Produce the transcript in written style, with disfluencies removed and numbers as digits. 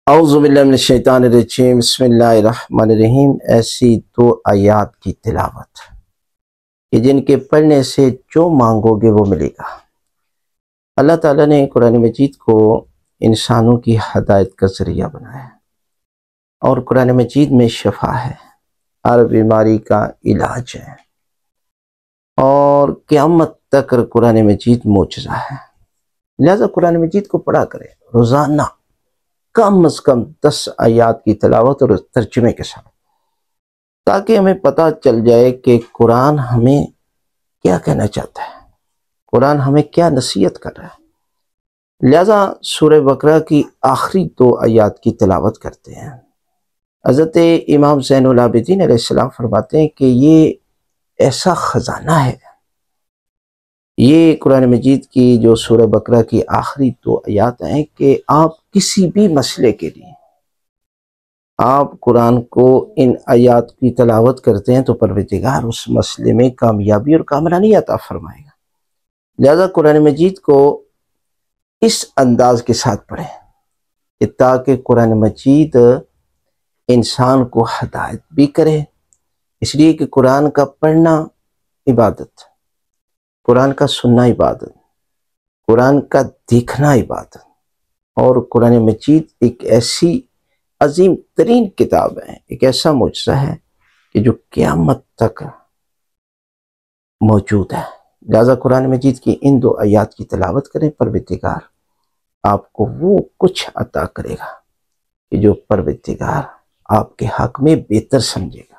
اعوذ باللہ من الشیطان الرجیم، بسم اللہ الرحمن الرحیم۔ ایسی دو آیات کی تلاوت کہ جن کے پڑھنے سے جو مانگو گے وہ ملے گا۔ اللہ تعالیٰ نے قرآن مجید کو انسانوں کی ہدایت کا ذریعہ بنایا ہے، اور قرآن مجید میں شفا ہے، ہر بیماری کا علاج ہے، اور قیامت تک قرآن مجید معجزہ ہے۔ لہذا قرآن مجید کو پڑھا کرے، روزانہ کم از کم 10 آیات کی تلاوت اور ترجمے کے ساتھ، تاکہ ہمیں پتہ چل جائے کہ قرآن ہمیں کیا کہنا چاہتا ہے، قرآن ہمیں کیا نصیحت کر رہا ہے۔ لہذا سورہ بقرہ کی آخری 2 آیات کی تلاوت کرتے ہیں۔ حضرت امام زین العابدین علیہ السلام فرماتے ہیں کہ یہ ایسا خزانہ ہے، یہ قرآن مجید کی جو سورہ بقرہ کی آخری 2 آیات ہیں، کہ آپ کسی بھی مسئلے کے لیے آپ قرآن کو ان آیات کی تلاوت کرتے ہیں تو پروردگار اس مسئلے میں کامیابی اور کامرانی عطا فرمائے گا۔ لہذا قرآن مجید کو اس انداز کے ساتھ پڑھیں کہ تاکہ قرآن مجید انسان کو ہدایت بھی کرے، اس لیے کہ قرآن کا پڑھنا عبادت، قرآن کا سننا عبادت، قرآن کا دیکھنا عبادت، اور قرآن مجید ایک ایسی عظیم ترین کتاب ہے، ایک ایسا معجزہ ہے کہ جو قیامت تک موجود ہے۔ لہذا قرآن مجید کی ان 2 آیات کی تلاوت کریں، پروردگار آپ کو وہ کچھ عطا کرے گا کہ جو پروردگار آپ کے حق میں بہتر سمجھے گا۔